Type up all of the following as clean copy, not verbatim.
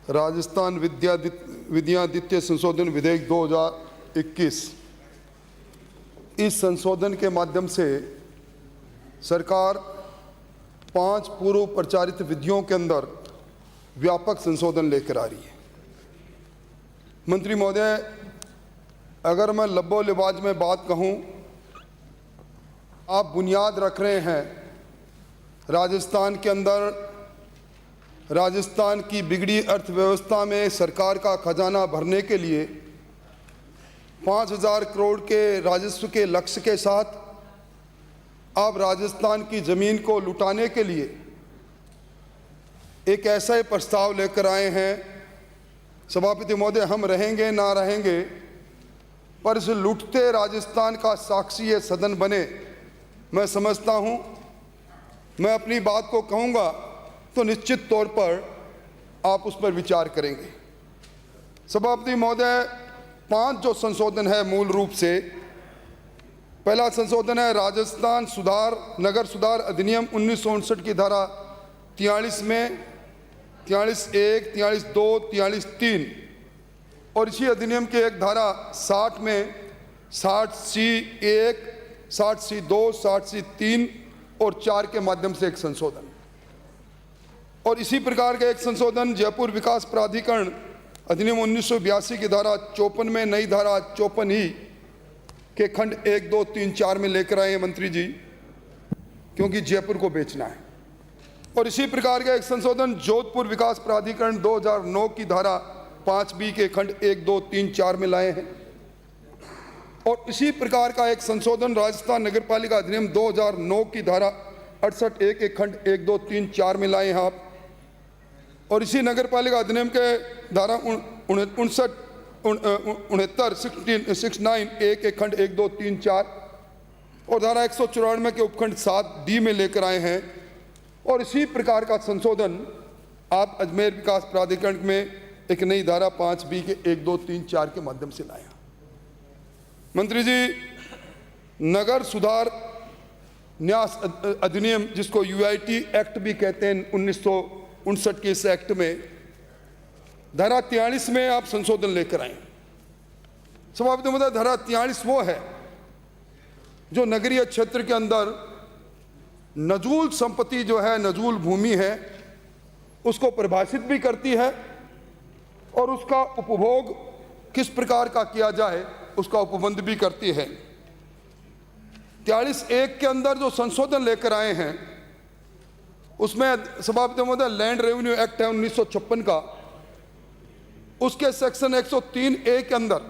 राजस्थान विद्यादित्य संशोधन विधेयक 2021। इस संशोधन के माध्यम से सरकार 5 पूर्व प्रचारित विधियों के अंदर व्यापक संशोधन लेकर आ रही है। मंत्री महोदय, अगर मैं लब्बो लिबाज में बात कहूं, आप बुनियाद रख रहे हैं राजस्थान के अंदर राजस्थान की बिगड़ी अर्थव्यवस्था में सरकार का खजाना भरने के लिए 5,000 करोड़ के राजस्व के लक्ष्य के साथ आप राजस्थान की ज़मीन को लुटाने के लिए एक ऐसा ही प्रस्ताव लेकर आए हैं। सभापति महोदय, हम रहेंगे ना रहेंगे, पर इस लुटते राजस्थान का साक्षी ये सदन बने, मैं समझता हूँ। मैं अपनी बात को कहूँगा तो निश्चित तौर पर आप उस पर विचार करेंगे। सभापति महोदय, 5 जो संशोधन है मूल रूप से, पहला संशोधन है राजस्थान नगर सुधार अधिनियम 1959 की धारा 43 में 43(1), 43(2), 43(3) और इसी अधिनियम के एक धारा 60 में 60(1), 60(2), 60(3) और 4 के माध्यम से एक संशोधन, और इसी प्रकार का एक संशोधन जयपुर विकास प्राधिकरण अधिनियम 1982 की धारा 54 में नई धारा 54(e) के खंड 1, 2, 3, 4 में लेकर आए हैं मंत्री जी, क्योंकि जयपुर को बेचना है। और इसी प्रकार का एक संशोधन जोधपुर विकास प्राधिकरण 2009 की धारा 5(b) के खंड 1, 2, 3, 4 में लाए हैं। और इसी प्रकार का एक संशोधन राजस्थान नगरपालिका अधिनियम 2009 की धारा 68(1) के खंड 1, 2, 3, 4 में लाए हैं आप। और इसी नगरपालिका अधिनियम के धारा 69(a) के खंड 1, 2, 3, 4 और धारा 194 के उपखंड 7(d) में लेकर आए हैं। और इसी प्रकार का संशोधन आप अजमेर विकास प्राधिकरण में एक नई धारा 5(b) के 1, 2, 3, 4 के माध्यम से लाया। मंत्री जी, नगर सुधार न्यास अधिनियम, जिसको UIT एक्ट भी कहते हैं, 1959 के इस एक्ट में धारा 43 में आप संशोधन लेकर आए। सभापति महोदय, धारा 43 वो है जो नगरीय क्षेत्र के अंदर नजूल संपत्ति जो है, नजूल भूमि है, उसको परिभाषित भी करती है और उसका उपभोग किस प्रकार का किया जाए उसका उपबंध भी करती है। 43(1) के अंदर जो संशोधन लेकर आए हैं उसमें सभापति महोदय लैंड रेवेन्यू एक्ट है 1956 का, उसके सेक्शन 103(a) के अंदर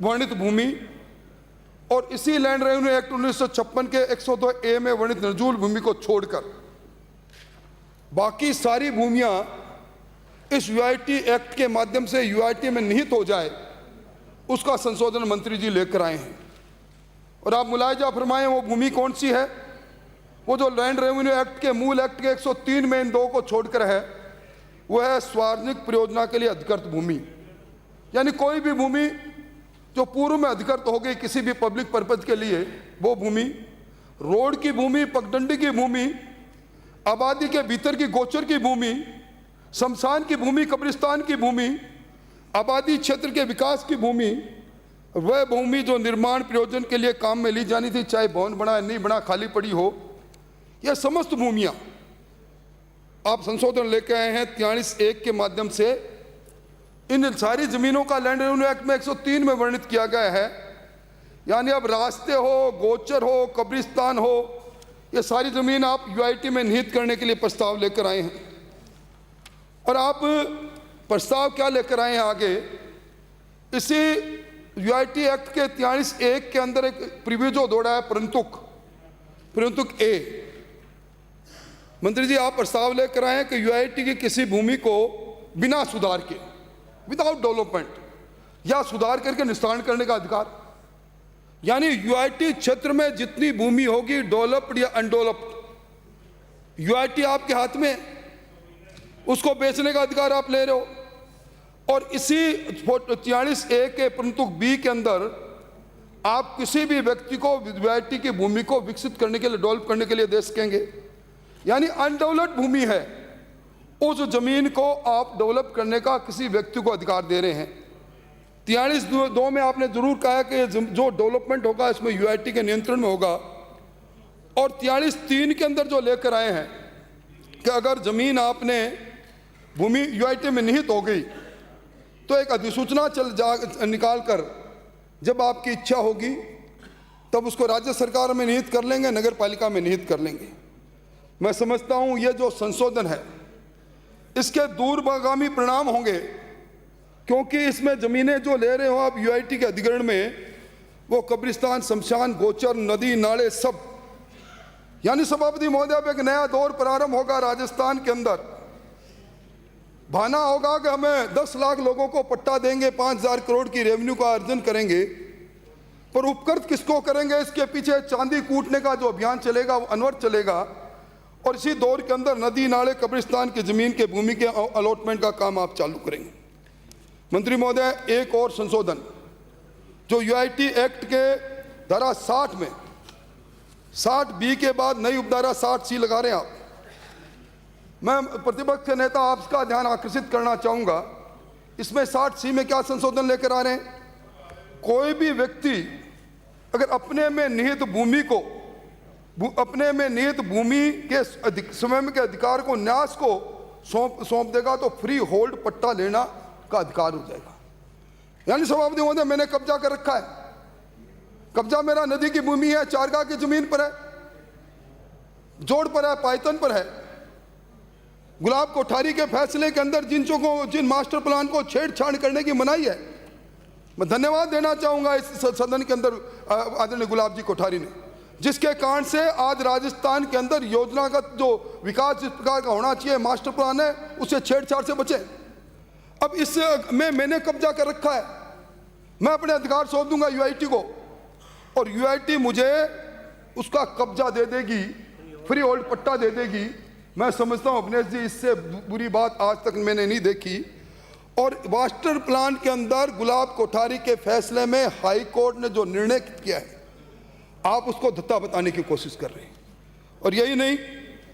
वर्णित भूमि और इसी लैंड रेवेन्यू एक्ट 1956 के 102(a) में वर्णित नजूल भूमि को छोड़कर बाकी सारी भूमियां इस UIT एक्ट के माध्यम से UIT में निहित हो जाए, उसका संशोधन मंत्री जी लेकर आए हैं। और आप मुलायजा फरमाएं वो भूमि कौन सी है? वो जो लैंड रेवेन्यू एक्ट के मूल एक्ट के 103 में इन 2 को छोड़कर है, वो है सार्वजनिक परियोजना के लिए अधिकृत भूमि। यानी कोई भी भूमि जो पूर्व में अधिकृत हो गई किसी भी पब्लिक पर्पज के लिए, वो भूमि, रोड की भूमि, पगडंडी की भूमि, आबादी के भीतर की गोचर की भूमि, शमशान की भूमि, कब्रिस्तान की भूमि, आबादी क्षेत्र के विकास की भूमि, वह भूमि जो निर्माण प्रयोजन के लिए काम में ली जानी थी, चाहे भवन बना नहीं बना, खाली पड़ी हो, यह समस्त भूमियां आप संशोधन लेके आए हैं 43(1) के माध्यम से। इन सारी जमीनों का लैंड रेवेन्यू एक्ट में 103 में वर्णित किया गया है। यानी अब रास्ते हो, गोचर हो, कब्रिस्तान हो, ये सारी जमीन आप UIT में निहित करने के लिए प्रस्ताव लेकर आए हैं। और आप प्रस्ताव क्या लेकर आए हैं आगे? इसी UIT एक्ट के 43(1) के अंदर एक प्रिव्यू दौड़ा है, परंतुक A। मंत्री जी, आप प्रस्ताव लेकर आए हैं कि UIT की किसी भूमि को बिना सुधार के, विदाउट डेवलपमेंट, या सुधार करके निस्तारण करने का अधिकार। यानी UIT क्षेत्र में जितनी भूमि होगी, डेवलप्ड या अनडेवलप्ड, UIT आपके हाथ में, उसको बेचने का अधिकार आप ले रहे हो। और इसी 43(a) के परंतु B के अंदर आप किसी भी व्यक्ति को UIT की भूमि को विकसित करने के लिए, डेवलप करने के लिए दे सकेंगे। यानी अनडेवलप्ड भूमि है उस जमीन को आप डेवलप करने का किसी व्यक्ति को अधिकार दे रहे हैं। 43(2) में आपने जरूर कहा है कि जो डेवलपमेंट होगा इसमें यूआईटी के नियंत्रण में होगा, और 43(3) के अंदर जो लेकर आए हैं कि अगर जमीन आपने भूमि यूआईटी में निहित हो गई तो एक अधिसूचना निकाल कर जब आपकी इच्छा होगी तब उसको राज्य सरकार में निहित कर लेंगे, नगर पालिका में निहित कर लेंगे। मैं समझता हूँ ये जो संशोधन है इसके दूरगामी परिणाम होंगे, क्योंकि इसमें ज़मीनें जो ले रहे हो आप यूआईटी के अधिग्रहण में, वो कब्रिस्तान, शमशान, गोचर, नदी, नाले सब, यानी सभापति महोदय अब एक नया दौर प्रारंभ होगा राजस्थान के अंदर। भाना होगा कि हमें 10 लाख लोगों को पट्टा देंगे, 5,000 करोड़ की रेवेन्यू का अर्जन करेंगे, पर उपकृत किसको करेंगे? इसके पीछे चांदी कूटने का जो अभियान चलेगा वो अनवरत चलेगा, और इसी दौर के अंदर नदी, नाले, कब्रिस्तान की जमीन के भूमि के अलॉटमेंट का काम आप चालू करेंगे। मंत्री महोदय, एक और संशोधन जो यूआईटी एक्ट के धारा 60 में 60B के बाद नई उपधारा 60C लगा रहे हैं आप। मैं प्रतिपक्ष के नेता आपका ध्यान आकर्षित करना चाहूंगा, इसमें 60C में क्या संशोधन लेकर आ रहे हैं? कोई भी व्यक्ति अगर अपने में निहित भूमि को, अपने में निहित भूमि के स्वयं के अधिकार को, न्यास को सौंप देगा तो फ्री होल्ड पट्टा लेना का अधिकार हो जाएगा। यानी सभापति महोदय, मैंने कब्जा कर रखा है, कब्जा मेरा नदी की भूमि है, चारगाह की जमीन पर है, जोड़ पर है, पायतन पर है। गुलाब कोठारी के फैसले के अंदर जिन मास्टर प्लान को छेड़छाड़ करने की मनाही है, मैं धन्यवाद देना चाहूंगा इस सदन के अंदर आदरणीय गुलाब जी कोठारी ने, जिसके कारण से आज राजस्थान के अंदर योजनागत जो विकास जिस प्रकार का होना चाहिए मास्टर प्लान है, उससे छेड़छाड़ से बचे। अब इससे मैंने कब्जा कर रखा है, मैं अपने अधिकार सौंप दूंगा यूआईटी को, और यूआईटी मुझे उसका कब्जा दे देगी, फ्री होल्ड पट्टा दे देगी। मैं समझता हूं अभिनेश जी, इससे बुरी बात आज तक मैंने नहीं देखी। और मास्टर प्लान के अंदर गुलाब कोठारी के फैसले में हाई कोर्ट ने जो निर्णय किया है, आप उसको धत्ता बताने की कोशिश कर रहे हैं। और यही नहीं,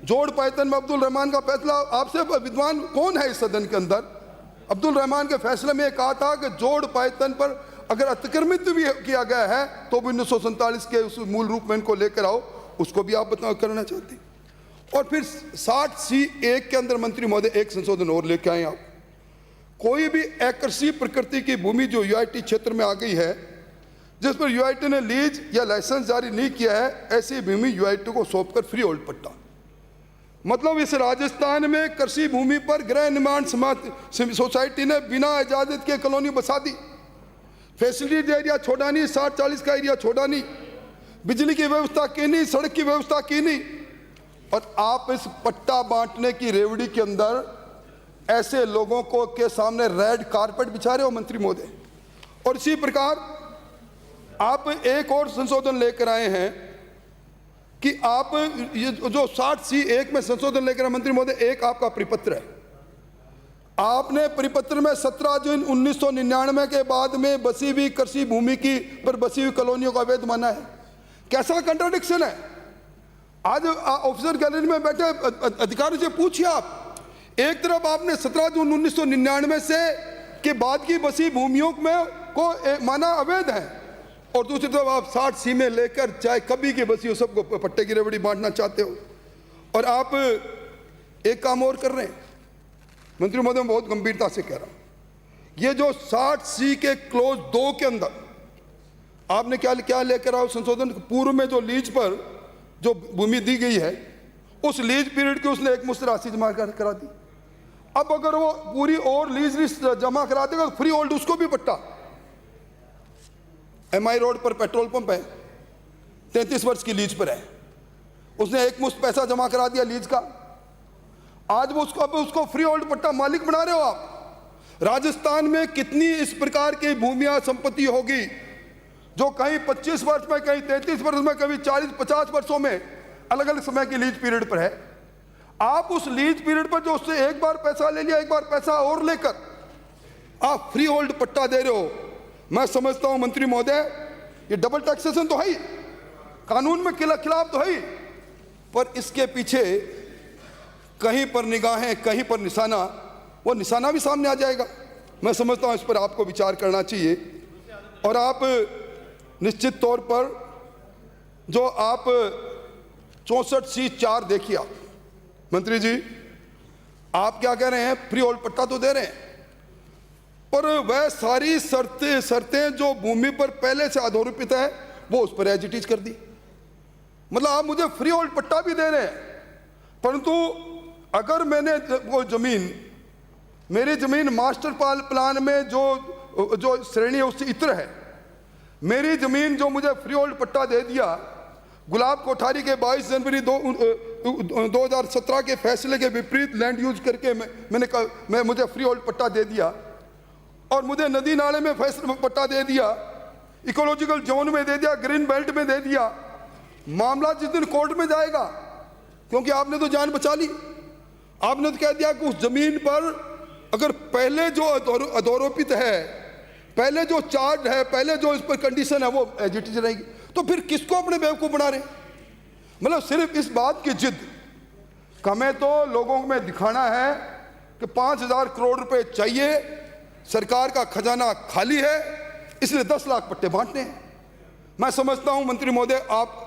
जोड़ पायतन में अब्दुल रहमान का फैसला, आपसे विद्वान कौन है इस सदन के अंदर? अब्दुल रहमान के फैसले में कहा था कि जोड़ पायतन पर अगर अतिक्रमित भी किया गया है तो भी 1947 के उस मूल रूप में इनको लेकर आओ, उसको भी आप करना चाहते हैं। और फिर 60C(1) के अंदर मंत्री महोदय एक संशोधन और लेके आए आप, कोई भी आकर्षी प्रकृति की भूमि जो यूआईटी क्षेत्र में आ गई है, जिस पर यूआईटी ने लीज या लाइसेंस जारी नहीं किया है, ऐसी भूमि यूआईटी को सौंपकर फ्री होल्ड पट्टा। मतलब इस राजस्थान में कृषि भूमि पर गृह निर्माण सोसाइटी ने बिना इजाजत के कॉलोनी बसा दी, फैसिलिटी एरिया छोड़ा नहीं, 60-40 का एरिया छोड़ा नहीं, बिजली की व्यवस्था की नहीं, सड़क की व्यवस्था की नहीं, और आप इस पट्टा बांटने की रेवड़ी के अंदर ऐसे लोगों को के सामने रेड कारपेट बिछा रहे हो मंत्री महोदय। और इसी प्रकार आप एक और संशोधन लेकर आए हैं कि आप ये जो 60C(1) में संशोधन लेकर आए मंत्री महोदय, एक आपका परिपत्र है, आपने परिपत्र में 17 जून 1999 के बाद में बसी हुई कृषि भूमि की पर बसी हुई कॉलोनियों का अवैध माना है। कैसा कंट्राडिक्शन है? आज ऑफिसर गैलरी में बैठे अधिकारी से पूछिए आप, एक तरफ आपने 17 जून 1999 से के बाद की बसी भूमियों में को माना अवैध है, और दूसरी तरफ आप 60C में लेकर चाहे कभी की बसी हो सबको पट्टे की रेवड़ी बांटना चाहते हो। और आप एक काम और कर रहे हैं मंत्री महोदय, मैं बहुत गंभीरता से कह रहा हूं, ये जो 60C के क्लोज 2 के अंदर आपने क्या लेकर आओ संशोधन, पूर्व में जो लीज पर जो भूमि दी गई है उस लीज पीरियड की उसने एक मुश्त राशि जमा करा दी। अब अगर वो पूरी और लीज जमा करा देगा तो फ्री होल्ड उसको भी पट्टा। MI रोड पर पेट्रोल पंप है, 33 वर्ष की लीज पर है, उसने एक मुश्त पैसा जमा करा दिया लीज का, आज वो उसको फ्री होल्ड पट्टा मालिक बना रहे हो आप। राजस्थान में कितनी इस प्रकार की भूमियां संपत्ति होगी जो कहीं 25 वर्ष में, कहीं 33 वर्ष में, कभी 40-50 वर्षों में, अलग अलग समय की लीज पीरियड पर है। आप उस लीज पीरियड पर जो उससे एक बार पैसा ले लिया, एक बार पैसा और लेकर आप फ्री होल्ड पट्टा दे रहे हो। मैं समझता हूं मंत्री महोदय, ये डबल टैक्सेशन तो है ही, कानून में खिलाफ तो है ही, पर इसके पीछे कहीं पर निगाहें, कहीं पर निशाना, वो निशाना भी सामने आ जाएगा। मैं समझता हूँ इस पर आपको विचार करना चाहिए। और आप निश्चित तौर पर जो आप 64C4 देखिए, आप मंत्री जी, आप क्या कह रहे हैं, फ्री होल्ड पट्टा तो दे रहे हैं, पर वह सारी शर्तें जो भूमि पर पहले से आरोपित है वो उस पर एज इट इज कर दी। मतलब आप मुझे फ्री होल्ड पट्टा भी दे रहे हैं, परंतु अगर मैंने वो जमीन, मेरी जमीन मास्टर प्लान में जो श्रेणी है उससे इतर है, मेरी जमीन जो मुझे फ्री होल्ड पट्टा दे दिया, गुलाब कोठारी के 22 जनवरी 2017 के फैसले के विपरीत लैंड यूज करके मैं मुझे फ्री होल्ड पट्टा दे दिया, और मुझे नदी नाले में फैसले पट्टा दे दिया, इकोलॉजिकल जोन में दे दिया, ग्रीन बेल्ट में दे दिया। मामला जिस दिन कोर्ट में जाएगा, क्योंकि आपने तो जान बचा ली, आपने तो कह दिया कि उस जमीन पर अगर पहले जो आरोपित है, पहले जो चार्ज है, पहले जो इस पर कंडीशन है वो एज इट इज रहेगी, तो फिर किसको अपने बेवकूफ बना रहे? मतलब सिर्फ इस बात की जिद, हमें तो लोगों में दिखाना है कि 5,000 करोड़ रुपए चाहिए, सरकार का खजाना खाली है, इसलिए 10 लाख पट्टे बांटने हैं। मैं समझता हूं मंत्री महोदय, आप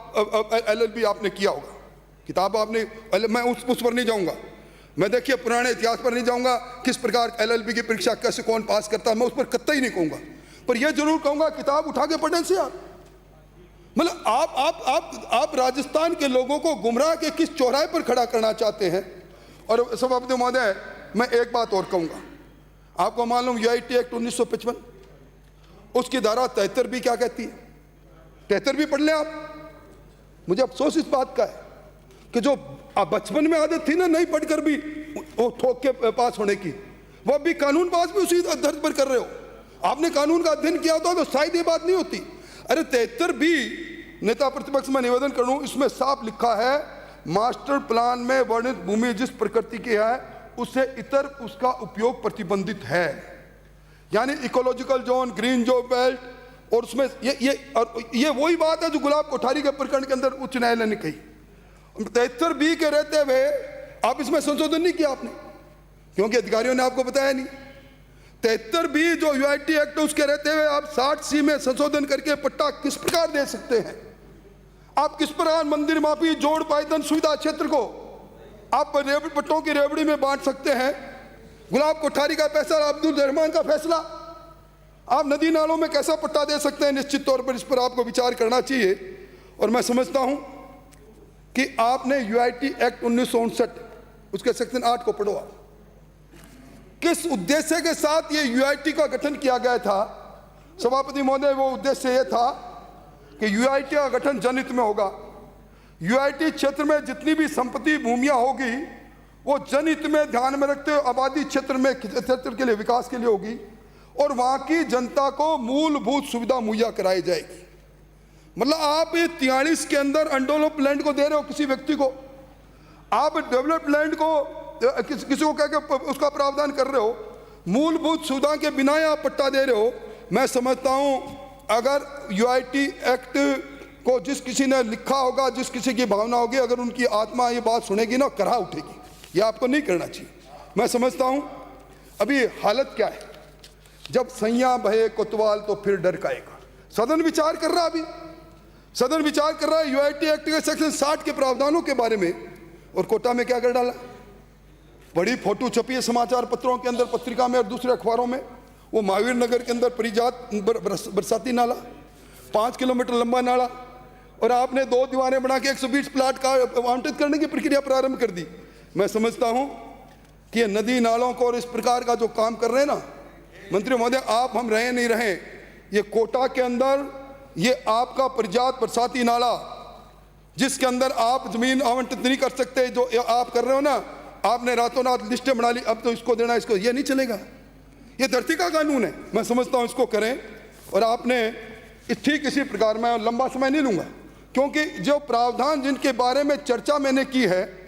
LLB आपने किया होगा, किताब आपने, मैं उस पर नहीं जाऊंगा, मैं देखिए पुराने इतिहास पर नहीं जाऊंगा, किस प्रकार LLB की परीक्षा कैसे कौन पास करता है, मैं उस पर कतई नहीं कहूंगा, पर यह जरूर कहूंगा किताब उठा के पढ़ने से यार। मतलब आप राजस्थान के लोगों को गुमराह के किस चौराहे पर खड़ा करना चाहते हैं। और सभापति महोदय, मैं एक बात और कहूंगा, आपको मालूम UIT एक्ट 1955 उसकी धारा 73 भी क्या कहती है? 73 भी पढ़ लें आप। मुझे अफसोस इस बात का है कि जो बचपन में आदत थी ना नहीं पढ़कर भी वो ठोक के पास होने की, वो अभी कानून पास भी उसी दर्ज पर कर रहे हो। आपने कानून का अध्ययन किया होता तो शायद ये बात नहीं होती। अरे 73 भी, नेता प्रतिपक्ष में निवेदन करूं, इसमें साफ लिखा है मास्टर प्लान में वर्णित भूमि जिस प्रकृति की है उससे इतर उसका उपयोग प्रतिबंधित है, यानी इकोलॉजिकल जोन, ग्रीन जो बेल्ट, और उसमें ये वही बात है जो गुलाब कोठारी के प्रकरण के अंदर उच्च न्यायालय ने कही। 73B के रहते हुए आप इसमें संशोधन नहीं किया आपने, क्योंकि अधिकारियों ने आपको बताया नहीं। 73B जो UIT एक्ट उसके रहते हुए आप 60C में संशोधन करके पट्टा किस प्रकार दे सकते हैं? आप किस प्रकार मंदिर माफी, जोड़ पायदन सुविधा क्षेत्र को आप पट्टों की रेवड़ी में बांट सकते हैं? गुलाब कोठारी का फैसला, अब्दुल रहमान का फैसला, आप नदी नालों में कैसा पट्टा दे सकते हैं? निश्चित तौर पर इस पर आपको विचार करना चाहिए। और मैं समझता हूं कि आपने UIT एक्ट 1959 उसके सेक्शन 8 को पढ़ो। आप किस उद्देश्य के साथ ये UIT का गठन किया गया था सभापति महोदय? वो उद्देश्य ये था कि UIT का गठन जनहित में होगा। UIT क्षेत्र में जितनी भी संपत्ति भूमियां होगी वो जनहित में ध्यान में रखते हुए आबादी क्षेत्र के लिए विकास के लिए होगी, और वहां की जनता को मूलभूत सुविधा मुहैया कराई जाएगी। मतलब आप 43 के अंदर अनडेवलप्ड लैंड को दे रहे हो किसी व्यक्ति को, आप डेवलप्ड लैंड को किसी को कह के उसका प्रावधान कर रहे हो, मूलभूत सुविधा के बिना आप पट्टा दे रहे हो। मैं समझता हूं अगर UIT एक्ट को जिस किसी ने लिखा होगा, जिस किसी की भावना होगी, अगर उनकी आत्मा ये बात सुनेगी ना, करहा उठेगी। ये आपको नहीं करना चाहिए। मैं समझता हूं अभी हालत क्या है, जब सैया बहे कोतवाल तो फिर डर काएगा। सदन विचार कर रहा, अभी सदन विचार कर रहा है UIT एक्ट के सेक्शन 60 के प्रावधानों के बारे में, और कोटा में क्या कर डाला? बड़ी फोटो छपी है समाचार पत्रों के अंदर, पत्रिका में और दूसरे अखबारों में। वो महावीर नगर के अंदर परिजात बरसाती नाला, 5 किलोमीटर लंबा नाला, और आपने 2 दीवारें बना के 120 प्लाट का आवंटित करने की प्रक्रिया प्रारंभ कर दी। मैं समझता हूं कि ये नदी नालों को और इस प्रकार का जो काम कर रहे हैं ना मंत्री महोदय, आप हम रहे नहीं रहे, ये कोटा के अंदर ये आपका परिजात बरसाती नाला, जिसके अंदर आप जमीन आवंटित नहीं कर सकते, जो आप कर रहे हो ना, आपने रातों रात लिस्टें बना ली, अब तो इसको देना, इसको, ये नहीं चलेगा। ये धरती का कानून है। मैं समझता हूं इसको करें। और आपने ठीक इसी प्रकार, मैं लंबा समय नहीं लूंगा, क्योंकि जो प्रावधान जिनके बारे में चर्चा मैंने की है,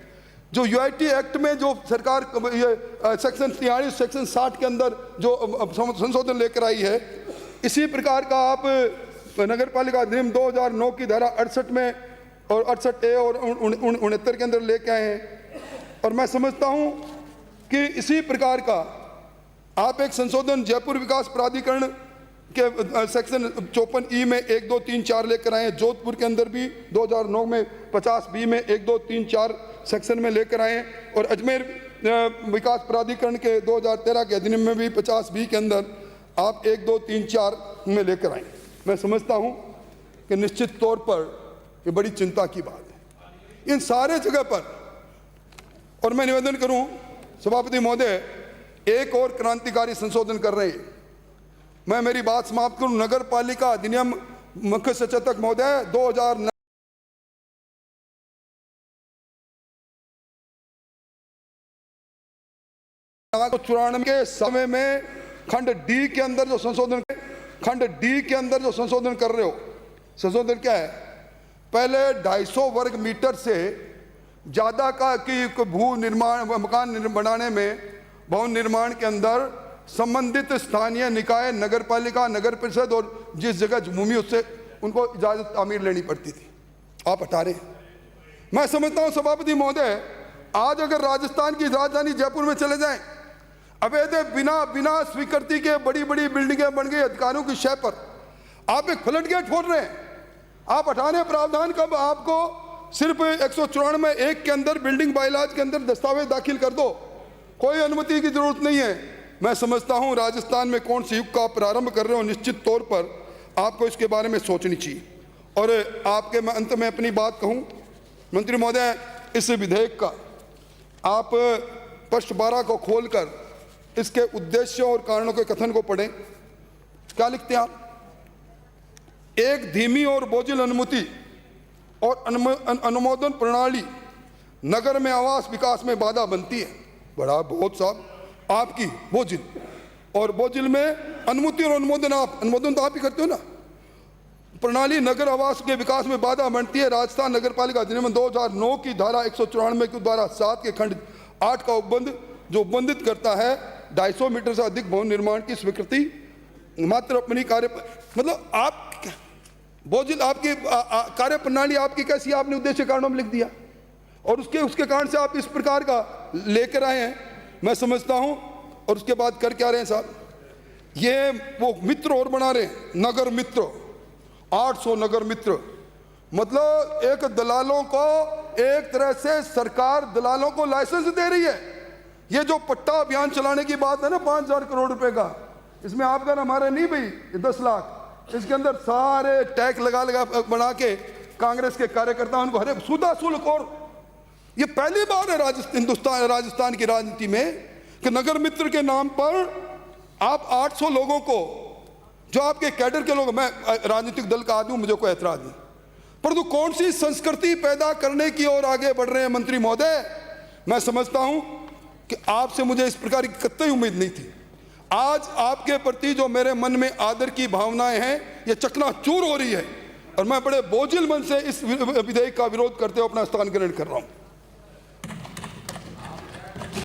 जो UIT एक्ट में जो सरकार ये सेक्शन 43 सेक्शन 60 के अंदर जो संशोधन लेकर आई है, इसी प्रकार का आप नगर पालिका अधिनियम 2009 की धारा 68 में और 68A और 69 के अंदर लेके आए हैं। और मैं समझता हूं कि इसी प्रकार का आप एक संशोधन जयपुर विकास प्राधिकरण के सेक्शन 54E में 1, 2, 3, 4 लेकर आए हैं। जोधपुर के अंदर भी 2009 में 50B में 1, 2, 3, 4 सेक्शन में लेकर आए हैं, और अजमेर विकास प्राधिकरण के 2013 के अधिनियम में भी 50B के अंदर आप 1, 2, 3, 4 में लेकर आए। मैं समझता हूं कि निश्चित तौर पर ये बड़ी चिंता की बात है इन सारे जगह पर। और मैं निवेदन करूं सभापति महोदय, एक और क्रांतिकारी संशोधन कर रहे हैं। मैं मेरी बात समाप्त करूं। नगर पालिका अधिनियम मुख्य सचेतक महोदय 2009 94 के समय में खंड डी के अंदर जो संशोधन कर रहे हो, संशोधन क्या है? पहले 250 वर्ग मीटर से ज्यादा का की भू निर्माण मकान बनाने में भवन निर्माण के अंदर संबंधित स्थानीय निकाय, नगर पालिका, नगर परिषद और जिस जगह भूमि उससे उनको इजाजत तामीर लेनी पड़ती थी, आप हटा रहे हैं। मैं समझता हूं सभापति महोदय, आज अगर राजस्थान की राजधानी जयपुर में चले जाएं, अवैध बिना स्वीकृति के बड़ी बड़ी बिल्डिंगें बन गई अधिकारियों की शय पर, आप एक फ्लड गेट खोल रहे हैं। आप हटाने प्रावधान कब? आपको सिर्फ 194(1) के अंदर बिल्डिंग बायलॉज के अंदर दस्तावेज दाखिल कर दो, कोई अनुमति की जरूरत नहीं है। मैं समझता हूं राजस्थान में कौन सी युग का प्रारंभ कर रहे हो, निश्चित तौर पर आपको इसके बारे में सोचनी चाहिए। और आपके मैं अंत में अपनी बात कहूं, मंत्री महोदय, इस विधेयक का आप पृष्ठ 12 को खोलकर इसके उद्देश्य और कारणों के कथन को पढ़ें। क्या लिखते हैं आप? एक धीमी और बोझिल अनुमति और अनुमोदन प्रणाली नगर में आवास विकास में बाधा बनती है। बड़ा बहुत साहब आपकी बोझिल, और बोझिल में अनुमति और अनुमोदन तो आप ही करते हो ना। प्रणाली नगर आवास के विकास में बाधा बनती है। राजस्थान नगर पालिका अधिनियम 2009 की धारा 194 की धारा 7 के खंड 8 का उपबंध जो उपबंधित करता है 250 मीटर से अधिक भवन निर्माण की स्वीकृति मात्र अपनी कार्य, मतलब आप बोझिल आपकी कार्य प्रणाली आपकी कैसी, आपने उद्देश्य कारणों में लिख दिया, और उसके कारण से आप इस प्रकार का लेकर आए हैं। मैं समझता हूं। और उसके बाद कर क्या रहे हैं साहब, ये वो मित्र और बना रहे हैं, नगर मित्र, 800 नगर मित्र, मतलब एक दलालों को, एक तरह से सरकार दलालों को लाइसेंस दे रही है। ये जो पट्टा अभियान चलाने की बात है ना 5000 करोड़ रुपए का, इसमें आपका हमारे नहीं भाई 10 लाख, इसके अंदर सारे टैक्स लगा बना के कांग्रेस के कार्यकर्ता उनको हरे सुदा शुल्क। और ये पहली बार है राजस्थान की राजनीति में कि नगर मित्र के नाम पर आप 800 लोगों को, जो आपके कैडर के लोग, मैं राजनीतिक दल का आदमी हूं, मुझे कोई ऐतराज नहीं, परंतु कौन सी संस्कृति पैदा करने की ओर आगे बढ़ रहे हैं मंत्री महोदय। मैं समझता हूं कि आपसे मुझे इस प्रकार की कतई उम्मीद नहीं थी। आज आपके प्रति जो मेरे मन में आदर की भावनाएं हैं, ये चकनाचूर हो रही है, और मैं बड़े बोझिल मन से इस विधेयक का विरोध करते हुए अपना स्थान ग्रहण कर रहा हूं।